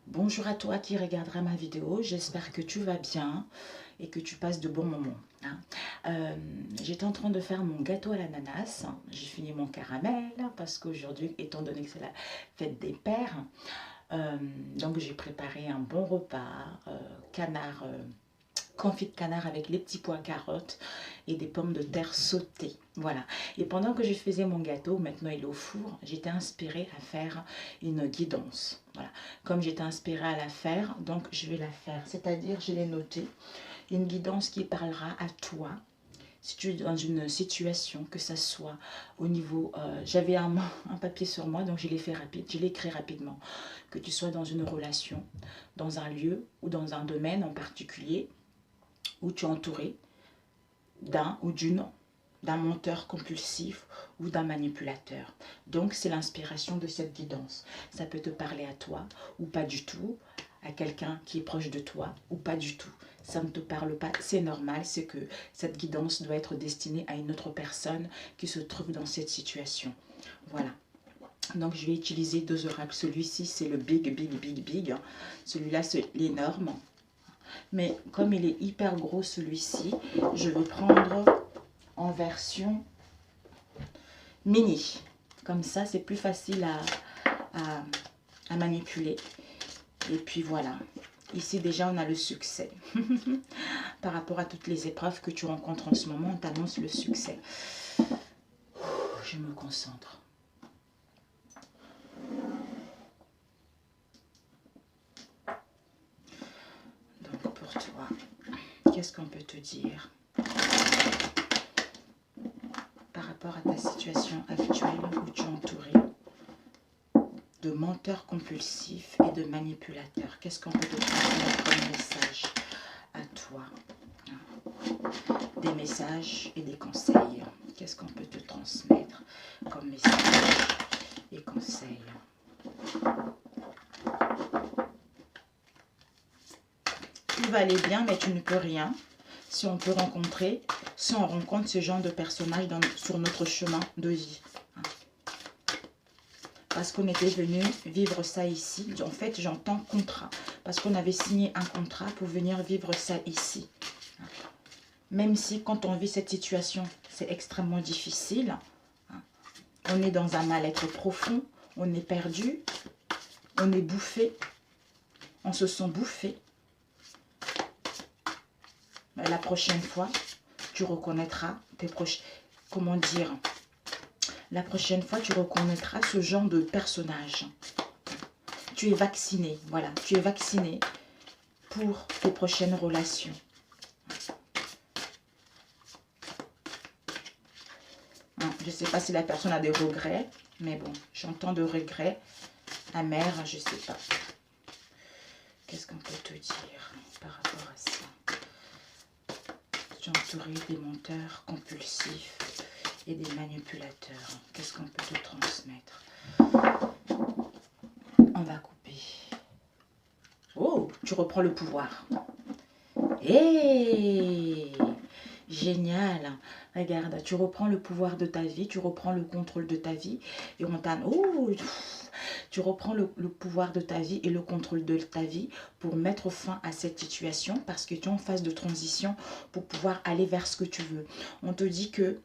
Bonjour à toi qui regardera ma vidéo, j'espère que tu vas bien et que tu passes de bons moments. J'étais en train de faire mon gâteau à l'ananas, j'ai fini mon caramel parce qu'aujourd'hui, étant donné que c'est la fête des pères, euh, donc j'ai préparé un bon repas, canard, confit de canard avec les petits pois carottes et des pommes de terre sautées. Voilà. Et pendant que je faisais mon gâteau, maintenant il est au four, j'étais inspirée à faire une guidance. Voilà. Comme j'étais inspirée à la faire, donc je vais la faire. C'est-à-dire, je l'ai noté, une guidance qui parlera à toi. Si tu es dans une situation, que ça soit au niveau... j'avais un papier sur moi, donc je l'ai fait rapide, je l'ai écrit rapidement. Que tu sois dans une relation, dans un lieu ou dans un domaine en particulier, où tu es entouré d'un ou d'une d'un menteur compulsif ou d'un manipulateur. Donc c'est l'inspiration de cette guidance. Ça peut te parler à toi ou pas du tout, à quelqu'un qui est proche de toi ou pas du tout. Ça ne te parle pas, c'est normal, c'est que cette guidance doit être destinée à une autre personne qui se trouve dans cette situation. Voilà. Donc je vais utiliser deux oracles. Celui-ci c'est le big. Celui-là c'est l'énorme. Mais comme il est hyper gros celui-ci, je vais prendre en version mini. Comme ça, c'est plus facile à manipuler. Et puis voilà. Ici, déjà, on a le succès. Par rapport à toutes les épreuves que tu rencontres en ce moment, on t'annonce le succès. Je me concentre. Donc, pour toi, qu'est-ce qu'on peut te dire par rapport à ta situation actuelle où tu es entouré de menteurs compulsifs et de manipulateurs? Qu'est-ce qu'on peut te transmettre comme message à toi? Des messages et des conseils. Qu'est-ce qu'on peut te transmettre comme message et conseils? Tout va aller bien, mais tu ne peux rien. Si on peut rencontrer, si on rencontre ce genre de personnages sur notre chemin de vie. Parce qu'on était venu vivre ça ici. En fait, j'entends contrat. Parce qu'on avait signé un contrat pour venir vivre ça ici. Même si quand on vit cette situation, c'est extrêmement difficile. On est dans un mal-être profond. On est perdu. On est bouffé. On se sent bouffé. Mais la prochaine fois, tu reconnaîtras tes proches. Comment dire? La prochaine fois, tu reconnaîtras ce genre de personnage. Tu es vacciné. Voilà, tu es vacciné pour tes prochaines relations. Je ne sais pas si la personne a des regrets, mais bon, j'entends de regrets amers, je ne sais pas. Qu'est-ce qu'on peut te dire par rapport à ça? Tu es entouré des menteurs compulsifs et des manipulateurs. Qu'est-ce qu'on peut te transmettre? On va couper. Oh, tu reprends le pouvoir. Hé, génial. Regarde, tu reprends le pouvoir de ta vie, tu reprends le contrôle de ta vie. Et on t'a... Oh, tu reprends le pouvoir de ta vie et le contrôle de ta vie pour mettre fin à cette situation parce que tu es en phase de transition pour pouvoir aller vers ce que tu veux. On te dit que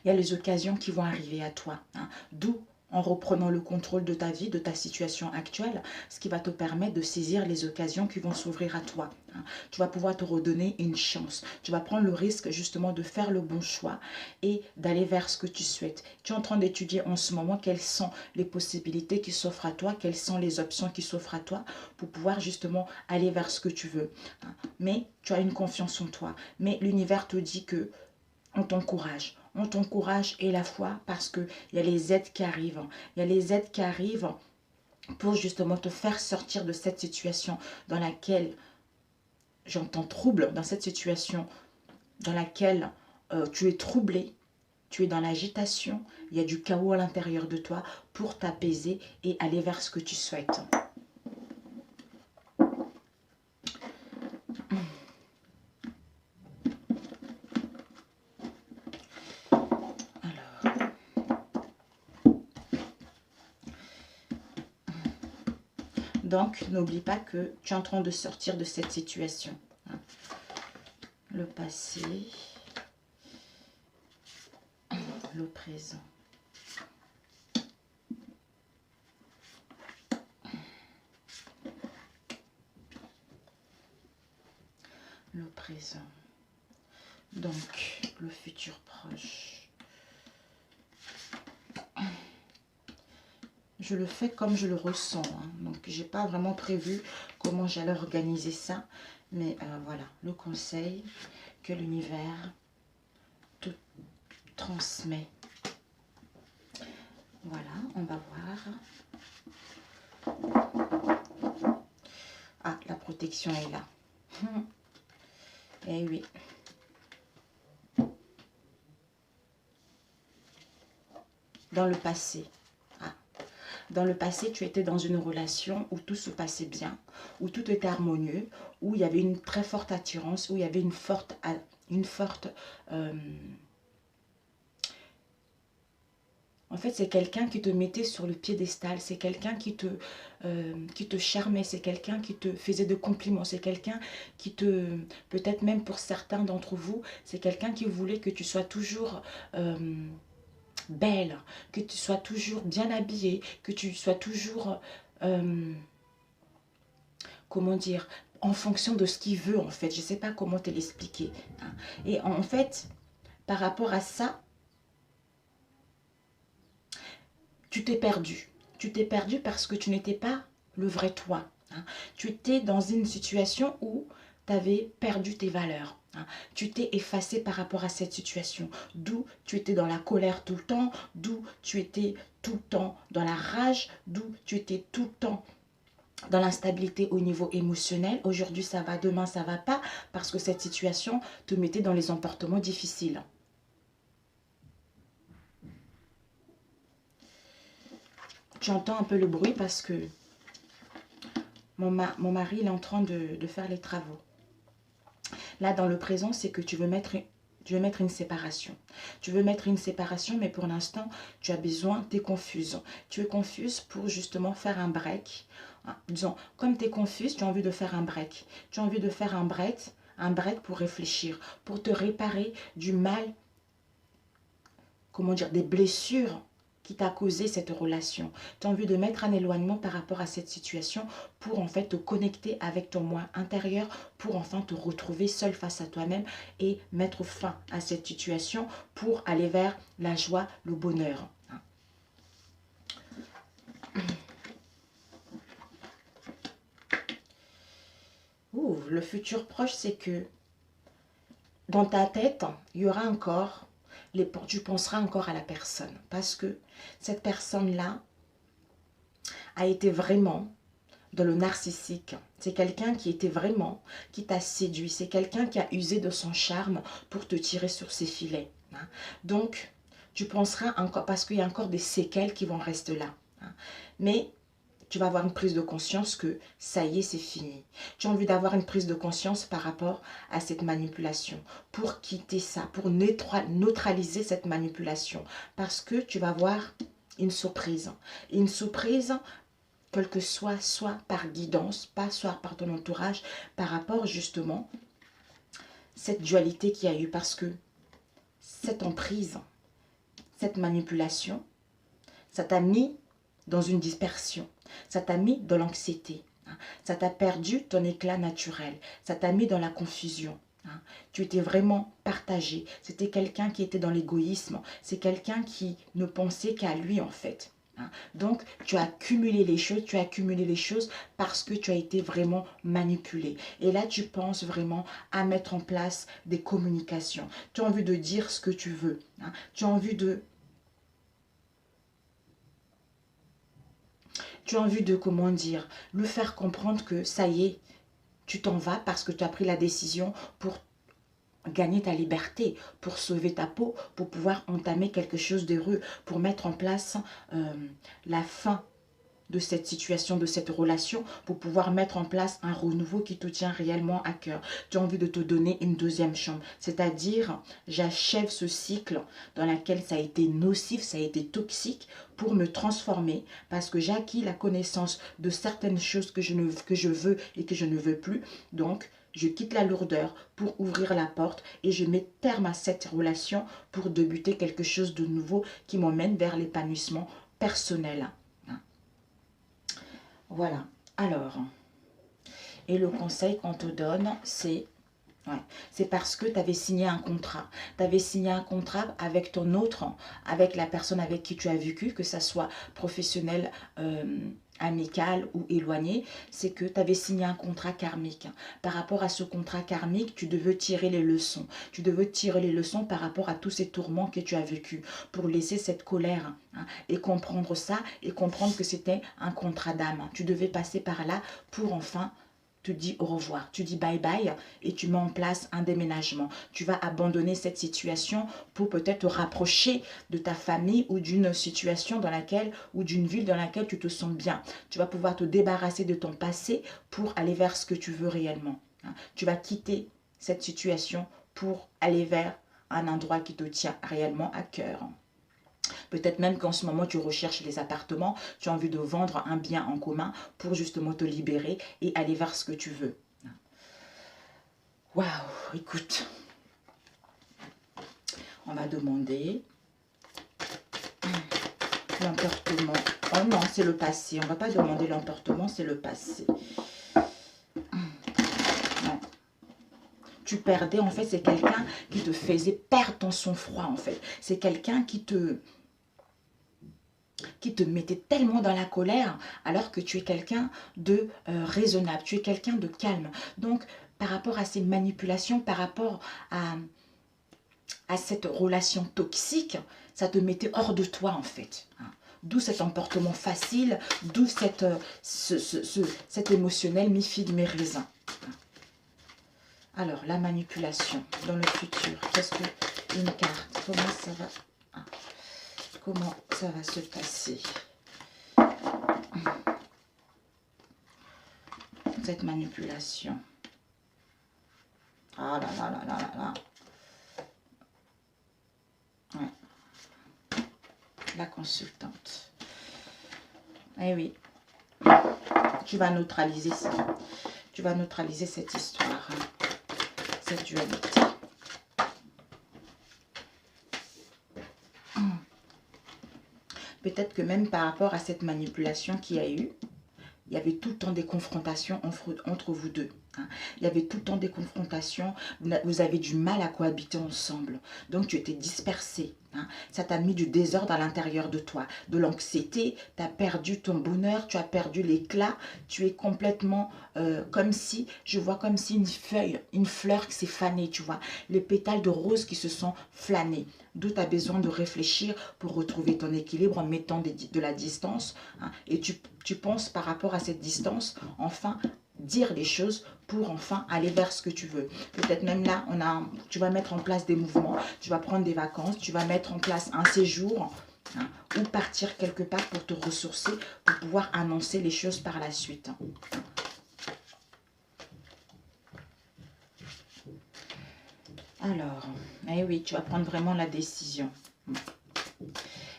il y a les occasions qui vont arriver à toi. D'où en reprenant le contrôle de ta vie, de ta situation actuelle, ce qui va te permettre de saisir les occasions qui vont s'ouvrir à toi. Tu vas pouvoir te redonner une chance. Tu vas prendre le risque justement de faire le bon choix et d'aller vers ce que tu souhaites. Tu es en train d'étudier en ce moment quelles sont les possibilités qui s'offrent à toi, quelles sont les options qui s'offrent à toi pour pouvoir justement aller vers ce que tu veux. Mais tu as une confiance en toi. Mais l'univers te dit que on t'encourage. On t'encourage et la foi parce qu'il y a les aides qui arrivent. Il y a les aides qui arrivent pour justement te faire sortir de cette situation dans laquelle j'entends trouble, dans cette situation dans laquelle tu es troublé, tu es dans l'agitation, il y a du chaos à l'intérieur de toi pour t'apaiser et aller vers ce que tu souhaites. Donc, n'oublie pas que tu es en train de sortir de cette situation. Hein. Le passé, le présent. Le présent. Donc, le futur proche. Je le fais comme je le ressens. Hein. Donc, j'ai pas vraiment prévu comment j'allais organiser ça. Mais voilà, le conseil que l'univers te transmet. Voilà, on va voir. Ah, la protection est là. Eh oui. Dans le passé. Ah. Dans le passé, tu étais dans une relation où tout se passait bien, où tout était harmonieux, où il y avait une très forte attirance, où il y avait une forte en fait, c'est quelqu'un qui te mettait sur le piédestal, c'est quelqu'un qui te charmait, c'est quelqu'un qui te faisait de compliments, c'est quelqu'un qui te, peut-être même pour certains d'entre vous, c'est quelqu'un qui voulait que tu sois toujours belle, que tu sois toujours bien habillée, que tu sois toujours, comment dire, en fonction de ce qu'il veut en fait. Je ne sais pas comment te l'expliquer. Hein. Et en fait, par rapport à ça, tu t'es perdu. Tu t'es perdu parce que tu n'étais pas le vrai toi. Hein. Tu étais dans une situation où tu avais perdu tes valeurs. Hein. Tu t'es effacé par rapport à cette situation. D'où tu étais dans la colère tout le temps, d'où tu étais tout le temps dans la rage, d'où tu étais tout le temps dans l'instabilité au niveau émotionnel. Aujourd'hui, ça va, demain, ça va pas, parce que cette situation te mettait dans les emportements difficiles. Tu entends un peu le bruit parce que mon mari il est en train de faire les travaux. Là, dans le présent, c'est que tu veux mettre une séparation. Tu veux mettre une séparation, mais pour l'instant, tu as besoin, tu es confuse. Tu es confuse pour justement faire un break. Disons, comme tu es confuse, tu as envie de faire un break. Tu as envie de faire un break pour réfléchir, pour te réparer du mal, comment dire, des blessures qui t'a causé cette relation. Tu as envie de mettre un éloignement par rapport à cette situation pour en fait te connecter avec ton moi intérieur, pour enfin te retrouver seul face à toi-même et mettre fin à cette situation pour aller vers la joie, le bonheur. Ouh, le futur proche, c'est que dans ta tête, il y aura encore, tu penseras encore à la personne parce que cette personne-là a été vraiment dans le narcissique. C'est quelqu'un qui était vraiment, qui t'a séduit. C'est quelqu'un qui a usé de son charme pour te tirer sur ses filets. Hein. Donc, tu penseras encore, parce qu'il y a encore des séquelles qui vont rester là. Hein. Mais tu vas avoir une prise de conscience que ça y est, c'est fini. Tu as envie d'avoir une prise de conscience par rapport à cette manipulation, pour quitter ça, pour neutraliser cette manipulation. Parce que tu vas avoir une surprise. Une surprise, quel que soit par guidance, pas soit par ton entourage, par rapport justement à cette dualité qu'il y a eu. Parce que cette emprise, cette manipulation, ça t'a mis dans une dispersion. Ça t'a mis dans l'anxiété. Ça t'a perdu ton éclat naturel. Ça t'a mis dans la confusion. Tu étais vraiment partagé. C'était quelqu'un qui était dans l'égoïsme. C'est quelqu'un qui ne pensait qu'à lui en fait. Donc, tu as accumulé les choses parce que tu as été vraiment manipulé. Et là, tu penses vraiment à mettre en place des communications. Tu as envie de dire ce que tu veux. Tu as envie de... comment dire, lui faire comprendre que ça y est, tu t'en vas parce que tu as pris la décision pour gagner ta liberté, pour sauver ta peau, pour pouvoir entamer quelque chose d'heureux, pour mettre en place la fin de cette situation, de cette relation, pour pouvoir mettre en place un renouveau qui te tient réellement à cœur. Tu as envie de te donner une deuxième chance. C'est-à-dire, j'achève ce cycle dans lequel ça a été nocif, ça a été toxique, pour me transformer, parce que j'ai acquis la connaissance de certaines choses que je veux et que je ne veux plus. Donc, je quitte la lourdeur pour ouvrir la porte et je mets terme à cette relation pour débuter quelque chose de nouveau qui m'emmène vers l'épanouissement personnel. Voilà. Alors, et le conseil qu'on te donne, c'est parce que tu avais signé un contrat. Tu avais signé un contrat avec ton autre, avec la personne avec qui tu as vécu, que ça soit professionnel, amical ou éloigné, c'est que tu avais signé un contrat karmique. Par rapport à ce contrat karmique, tu devais tirer les leçons. Tu devais tirer les leçons par rapport à tous ces tourments que tu as vécus pour laisser cette colère et comprendre ça et comprendre que c'était un contrat d'âme. Tu devais passer par là pour enfin te dis au revoir, tu dis bye bye et tu mets en place un déménagement. Tu vas abandonner cette situation pour peut-être te rapprocher de ta famille ou d'une situation dans laquelle, ou d'une ville dans laquelle tu te sens bien. Tu vas pouvoir te débarrasser de ton passé pour aller vers ce que tu veux réellement. Tu vas quitter cette situation pour aller vers un endroit qui te tient réellement à cœur. Peut-être même qu'en ce moment, tu recherches des appartements, tu as envie de vendre un bien en commun pour justement te libérer et aller vers ce que tu veux. Waouh, écoute, on va demander l'emportement. Oh non, c'est le passé. On ne va pas demander l'emportement, c'est le passé. Non. Tu perdais, en fait, c'est quelqu'un qui te faisait perdre ton sang-froid, en fait. C'est quelqu'un qui te mettait tellement dans la colère, alors que tu es quelqu'un de raisonnable, tu es quelqu'un de calme. Donc, par rapport à ces manipulations, par rapport à cette relation toxique, ça te mettait hors de toi, en fait. D'où cet emportement facile, d'où cet émotionnel mi-figue, mi-raisin. Alors, la manipulation dans le futur, qu'est-ce que une carte? Comment ça va? Comment ça va se passer? Cette manipulation. Ah là là là là là là. Ouais. La consultante. Eh oui. Tu vas neutraliser ça. Tu vas neutraliser cette histoire. Cette dualité. Peut-être que même par rapport à cette manipulation qu'il y a eu, il y avait tout le temps des confrontations entre vous deux. Il y avait tout le temps des confrontations, vous avez du mal à cohabiter ensemble. Donc tu étais dispersé. Ça t'a mis du désordre à l'intérieur de toi, de l'anxiété, tu as perdu ton bonheur, tu as perdu l'éclat, tu es complètement comme si, je vois comme si une feuille, une fleur qui s'est fanée, tu vois, les pétales de rose qui se sont flânés. D'où tu as besoin de réfléchir pour retrouver ton équilibre en mettant de la distance. Et tu penses par rapport à cette distance, enfin, dire les choses pour enfin aller vers ce que tu veux. Peut-être même là, tu vas mettre en place des mouvements, tu vas prendre des vacances, tu vas mettre en place un séjour ou partir quelque part pour te ressourcer, pour pouvoir annoncer les choses par la suite. Alors, eh oui, tu vas prendre vraiment la décision.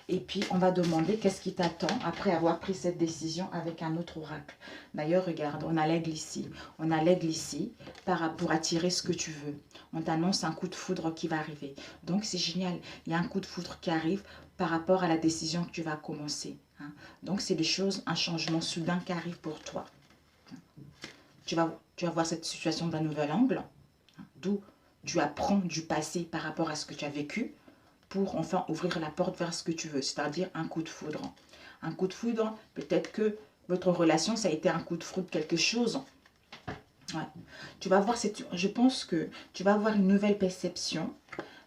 Et puis, on va demander qu'est-ce qui t'attend après avoir pris cette décision avec un autre oracle. D'ailleurs, regarde, on a l'aigle ici. On a l'aigle ici pour attirer ce que tu veux. On t'annonce un coup de foudre qui va arriver. Donc, c'est génial. Il y a un coup de foudre qui arrive par rapport à la décision que tu vas commencer. Donc, c'est des choses, un changement soudain qui arrive pour toi. Tu vas voir cette situation d'un nouvel angle. D'où tu apprends du passé par rapport à ce que tu as vécu, pour enfin ouvrir la porte vers ce que tu veux, c'est-à-dire un coup de foudre. Un coup de foudre, peut-être que votre relation, ça a été un coup de foudre, quelque chose. Ouais. Tu vas voir je pense que tu vas avoir une nouvelle perception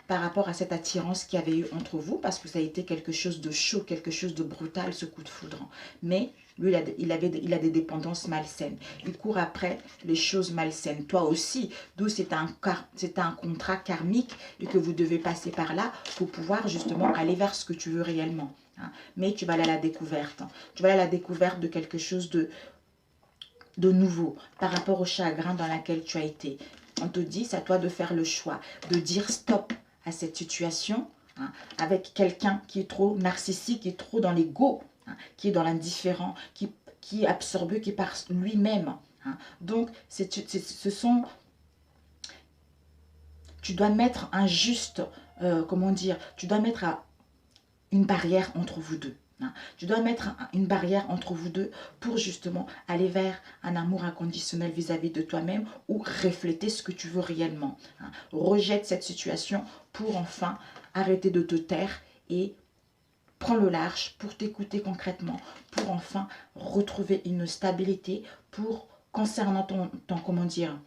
par rapport à cette attirance qu'il y avait eu entre vous, parce que ça a été quelque chose de chaud, quelque chose de brutal, ce coup de foudre. Mais lui, il a des dépendances malsaines. Il court après les choses malsaines. Toi aussi, d'où c'est un contrat karmique et que vous devez passer par là pour pouvoir justement aller vers ce que tu veux réellement. hein. Mais tu vas aller à la découverte. Tu vas aller à la découverte de quelque chose de nouveau par rapport au chagrin dans lequel tu as été. On te dit, c'est à toi de faire le choix, de dire stop à cette situation, hein, avec quelqu'un qui est trop narcissique, qui est trop dans l'ego, hein, qui est dans l'indifférent, qui est absorbé, qui est par lui-même. Hein. Donc, tu dois mettre un juste, comment dire, tu dois mettre une barrière entre vous deux. Hein. Tu dois mettre une barrière entre vous deux pour justement aller vers un amour inconditionnel vis-à-vis de toi-même ou refléter ce que tu veux réellement. Hein. Rejette cette situation pour enfin arrêter de te taire et prends le large pour t'écouter concrètement, pour enfin retrouver une stabilité, pour concernant ton comment dire,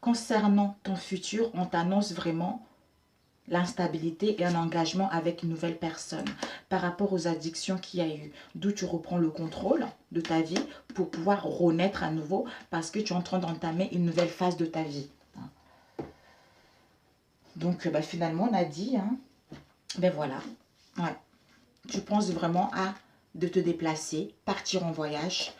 concernant ton futur, on t'annonce vraiment l'instabilité et un engagement avec une nouvelle personne par rapport aux addictions qu'il y a eu, d'où tu reprends le contrôle de ta vie pour pouvoir renaître à nouveau parce que tu es en train d'entamer une nouvelle phase de ta vie. Donc finalement on a dit, hein, ben voilà, ouais. Tu penses vraiment de te déplacer, partir en voyage,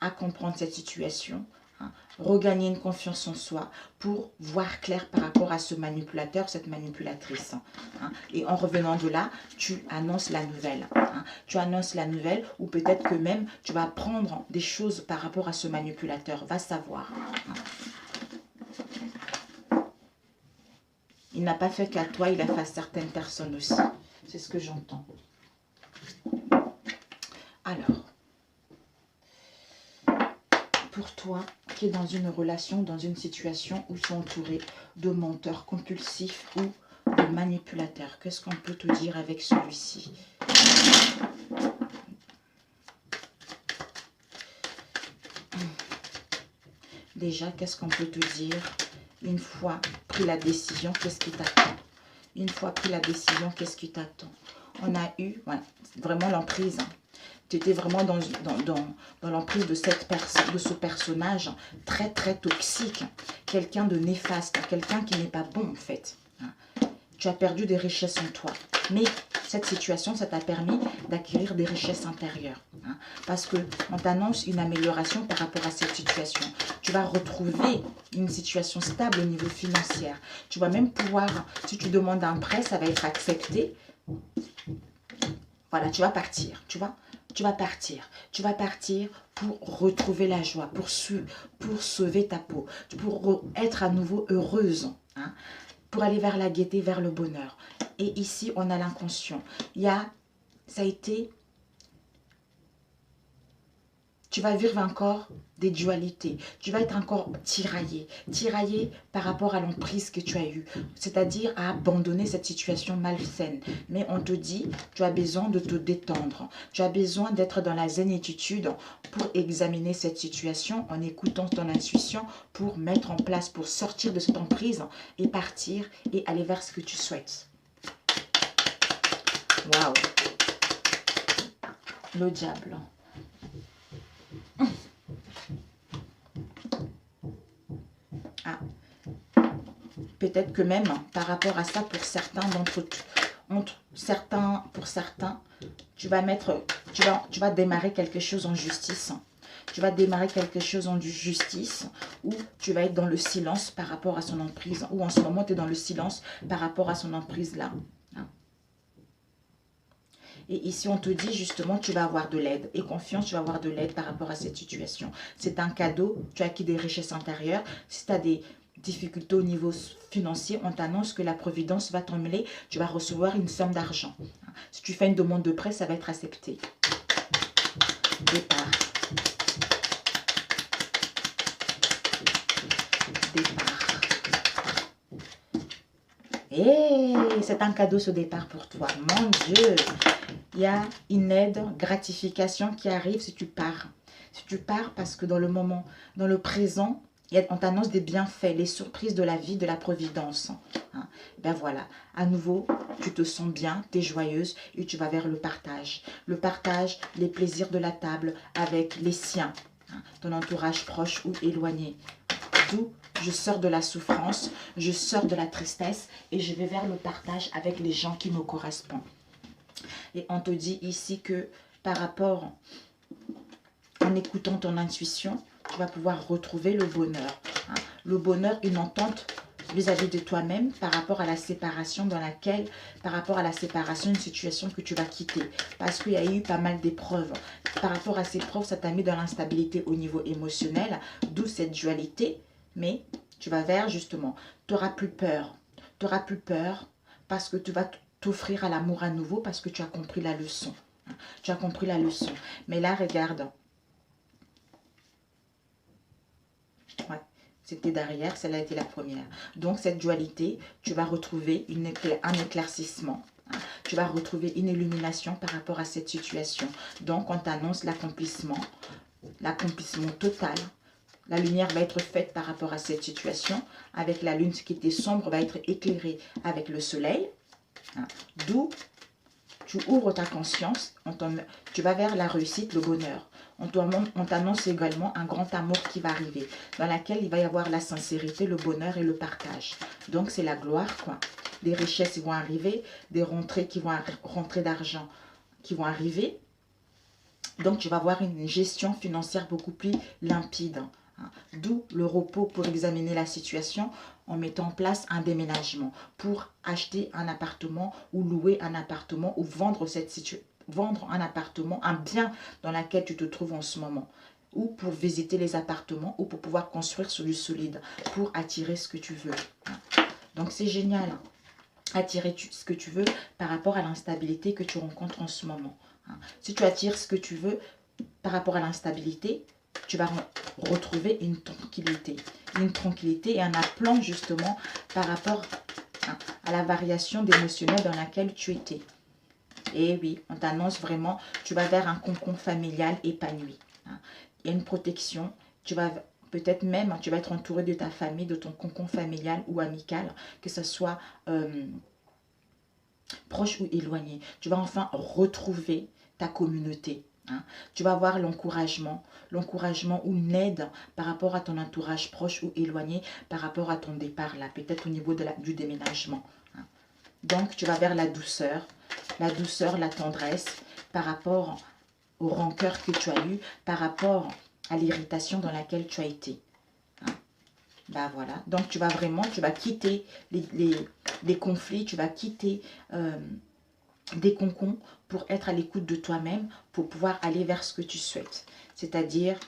à comprendre cette situation, hein, regagner une confiance en soi pour voir clair par rapport à ce manipulateur, cette manipulatrice. Hein, et en revenant de là, tu annonces la nouvelle. Hein, tu annonces la nouvelle ou peut-être que même tu vas apprendre des choses par rapport à ce manipulateur. Va savoir. Hein. Il n'a pas fait qu'à toi, il a fait à certaines personnes aussi. C'est ce que j'entends. Alors, pour toi qui es dans une relation, dans une situation où tu es entouré de menteurs compulsifs ou de manipulateurs, qu'est-ce qu'on peut te dire avec celui-ci? Déjà, qu'est-ce qu'on peut te dire? Une fois pris la décision, qu'est-ce qui t'attend? Une fois pris la décision, qu'est-ce qui t'attend? On a eu vraiment l'emprise. Hein. Tu étais vraiment dans l'emprise de cette personne, de ce personnage très très toxique. Quelqu'un de néfaste, quelqu'un qui n'est pas bon en fait. Hein. Tu as perdu des richesses en toi. Mais cette situation, ça t'a permis d'acquérir des richesses intérieures. Hein, parce qu'on t'annonce une amélioration par rapport à cette situation. Tu vas retrouver une situation stable au niveau financier. Tu vas même pouvoir, si tu demandes un prêt, ça va être accepté. Voilà, tu vas partir, tu vois. Tu vas partir. Tu vas partir pour retrouver la joie, pour sauver ta peau, pour être à nouveau heureuse. Hein, pour aller vers la gaieté, vers le bonheur. Et ici, on a l'inconscient. Ça a été... Tu vas vivre encore des dualités. Tu vas être encore tiraillé. Tiraillé par rapport à l'emprise que tu as eue. C'est-à-dire à abandonner cette situation malsaine. Mais on te dit, tu as besoin de te détendre. Tu as besoin d'être dans la zénitude pour examiner cette situation en écoutant ton intuition pour mettre en place, pour sortir de cette emprise et partir et aller vers ce que tu souhaites. Waouh! Le diable. Ah. Peut-être que même par rapport à ça, pour certains d'entre tu vas démarrer quelque chose en justice. Tu vas démarrer quelque chose en justice ou tu vas être dans le silence par rapport à son emprise. Ou en ce moment, tu es dans le silence par rapport à son emprise là. Et ici, on te dit justement, tu vas avoir de l'aide. Et confiance, tu vas avoir de l'aide par rapport à cette situation. C'est un cadeau, tu as acquis des richesses intérieures. Si tu as des difficultés au niveau financier, on t'annonce que la providence va t'emmener, tu vas recevoir une somme d'argent. Si tu fais une demande de prêt, ça va être accepté. Départ. Départ. Et c'est un cadeau ce départ pour toi. Mon Dieu, il y a une aide, gratification qui arrive si tu pars. Si tu pars parce que dans le moment, dans le présent, on t'annonce des bienfaits, les surprises de la vie, de la providence. Hein. Ben voilà, à nouveau, tu te sens bien, tu es joyeuse et tu vas vers le partage. Le partage, les plaisirs de la table avec les siens, hein, ton entourage proche ou éloigné. D'où je sors de la souffrance, je sors de la tristesse et je vais vers le partage avec les gens qui me correspondent. Et on te dit ici que par rapport, en écoutant ton intuition, tu vas pouvoir retrouver le bonheur. Hein. Le bonheur, une entente vis-à-vis de toi-même par rapport à la séparation dans laquelle, par rapport à la séparation, une situation que tu vas quitter. Parce qu'il y a eu pas mal d'épreuves. Par rapport à ces épreuves, ça t'a mis dans l'instabilité au niveau émotionnel, d'où cette dualité. Mais tu vas vers justement, tu n'auras plus peur. Tu n'auras plus peur parce que tu vas t'offrir à l'amour à nouveau parce que tu as compris la leçon. Tu as compris la leçon. Mais là, regarde. Ouais. C'était derrière, celle-là a été la première. Donc, cette dualité, tu vas retrouver un éclaircissement. Hein. Tu vas retrouver une illumination par rapport à cette situation. Donc, on t'annonce l'accomplissement total. La lumière va être faite par rapport à cette situation. Avec la lune, ce qui était sombre va être éclairé avec le soleil. Hein. D'où tu ouvres ta conscience, tu vas vers la réussite, le bonheur. On t'annonce également un grand amour qui va arriver, dans laquelle il va y avoir la sincérité, le bonheur et le partage. Donc, c'est la gloire, quoi. Des richesses qui vont arriver, des rentrées d'argent qui vont arriver. Donc, tu vas avoir une gestion financière beaucoup plus limpide. Hein. D'où le repos pour examiner la situation en mettant en place un déménagement pour acheter un appartement ou louer un appartement ou vendre un appartement, un bien dans lequel tu te trouves en ce moment, ou pour visiter les appartements ou pour pouvoir construire sur du solide pour attirer ce que tu veux. Donc c'est génial, hein. Attirer ce que tu veux par rapport à l'instabilité que tu rencontres en ce moment. Si tu attires ce que tu veux par rapport à l'instabilité, tu vas retrouver une tranquillité et un aplomb justement par rapport à la variation d'émotionnel dans laquelle tu étais. Et oui, on t'annonce vraiment, tu vas vers un cocon familial épanoui. Il y a une protection, tu vas peut-être même, tu vas être entouré de ta famille, de ton cocon familial ou amical, que ce soit proche ou éloigné. Tu vas enfin retrouver ta communauté. Hein. Tu vas avoir l'encouragement ou une aide par rapport à ton entourage proche ou éloigné, par rapport à ton départ là, peut-être au niveau du déménagement. Hein. Donc, tu vas vers la douceur, la tendresse, par rapport aux rancœurs que tu as eues, par rapport à l'irritation dans laquelle tu as été. Hein. Bah voilà, donc tu vas quitter les conflits, tu vas quitter des concons pour être à l'écoute de toi-même, pour pouvoir aller vers ce que tu souhaites. C'est-à-dire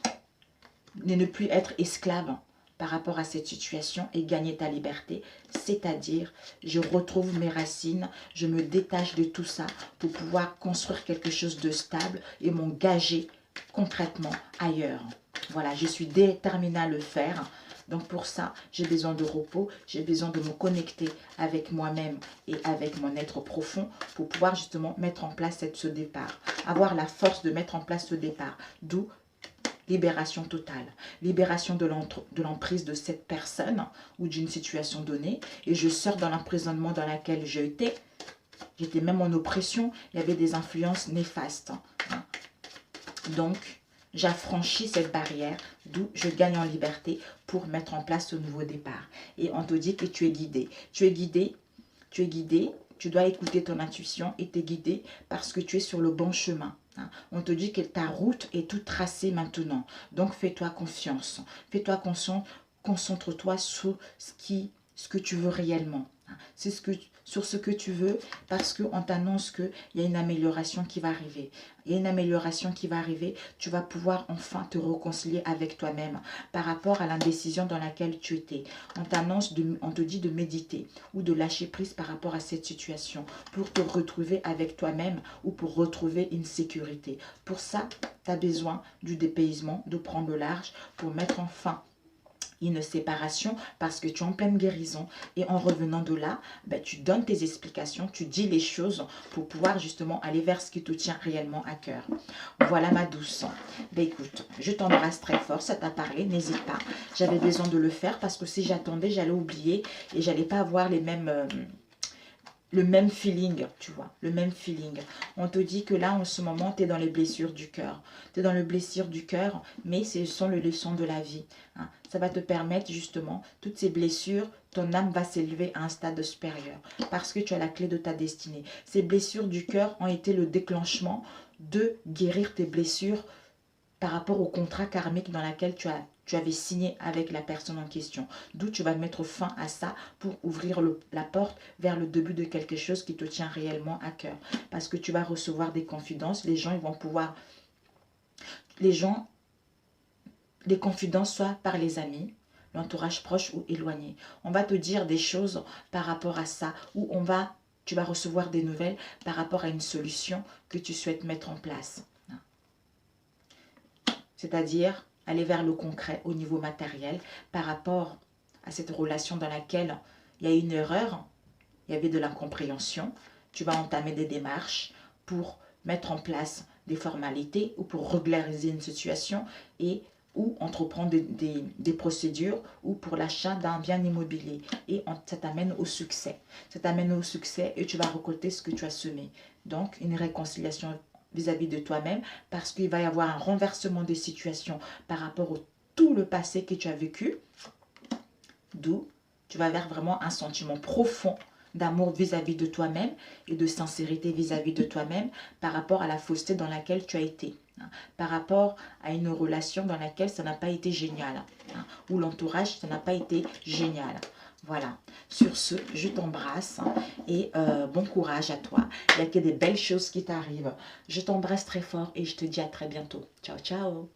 ne plus être esclave par rapport à cette situation et gagner ta liberté. C'est-à-dire, je retrouve mes racines, je me détache de tout ça pour pouvoir construire quelque chose de stable et m'engager concrètement ailleurs. Voilà, je suis déterminée à le faire. Donc pour ça, j'ai besoin de repos, j'ai besoin de me connecter avec moi-même et avec mon être profond pour pouvoir justement mettre en place ce départ. Avoir la force de mettre en place ce départ. D'où libération totale. Libération de l'emprise de cette personne ou d'une situation donnée. Et je sors dans l'emprisonnement dans lequel j'étais. J'étais même en oppression. Il y avait des influences néfastes. Hein. Donc, j'affranchis cette barrière, d'où je gagne en liberté pour mettre en place ce nouveau départ. Et on te dit que tu es guidé. Tu es guidé, tu dois écouter ton intuition et t'es guidé parce que tu es sur le bon chemin. Hein. On te dit que ta route est toute tracée maintenant. Donc, fais-toi confiance. Fais-toi confiance, concentre-toi sur ce que tu veux réellement. Hein. Sur ce que tu veux, parce qu'on t'annonce qu'il y a une amélioration qui va arriver. Il y a une amélioration qui va arriver. Tu vas pouvoir enfin te réconcilier avec toi-même par rapport à l'indécision dans laquelle tu étais. On te dit de méditer ou de lâcher prise par rapport à cette situation pour te retrouver avec toi-même ou pour retrouver une sécurité. Pour ça, tu as besoin du dépaysement, de prendre le large pour mettre enfin une séparation parce que tu es en pleine guérison et en revenant de là, ben, tu donnes tes explications, tu dis les choses pour pouvoir justement aller vers ce qui te tient réellement à cœur. Voilà ma douce. Ben, écoute, je t'embrasse très fort, ça t'a parlé, n'hésite pas. J'avais besoin de le faire parce que si j'attendais, j'allais oublier et j'allais pas avoir les mêmes le même feeling, tu vois, le même feeling. On te dit que là, en ce moment, tu es dans les blessures du cœur. Tu es dans les blessures du cœur, mais ce sont les leçons de la vie. Hein. Ça va te permettre, justement, toutes ces blessures, ton âme va s'élever à un stade supérieur parce que tu as la clé de ta destinée. Ces blessures du cœur ont été le déclenchement de guérir tes blessures par rapport au contrat karmique dans lequel tu avais signé avec la personne en question. D'où tu vas mettre fin à ça pour ouvrir la porte vers le début de quelque chose qui te tient réellement à cœur. Parce que tu vas recevoir des confidences, les gens ils vont pouvoir... Les confidences soit par les amis, l'entourage proche ou éloigné. On va te dire des choses par rapport à ça, ou tu vas recevoir des nouvelles par rapport à une solution que tu souhaites mettre en place. C'est-à-dire aller vers le concret au niveau matériel par rapport à cette relation dans laquelle il y a une erreur, il y avait de l'incompréhension. Tu vas entamer des démarches pour mettre en place des formalités ou pour régulariser une situation ou entreprendre des procédures ou pour l'achat d'un bien immobilier. Et ça t'amène au succès. Ça t'amène au succès et tu vas récolter ce que tu as semé. Donc, une réconciliation vis-à-vis de toi-même parce qu'il va y avoir un renversement des situations par rapport à tout le passé que tu as vécu. D'où tu vas vers vraiment un sentiment profond d'amour vis-à-vis de toi-même et de sincérité vis-à-vis de toi-même par rapport à la fausseté dans laquelle tu as été. Par rapport à une relation dans laquelle ça n'a pas été génial. Ou l'entourage, ça n'a pas été génial. Voilà. Sur ce, je t'embrasse et bon courage à toi. Il n'y a que des belles choses qui t'arrivent. Je t'embrasse très fort et je te dis à très bientôt. Ciao, ciao.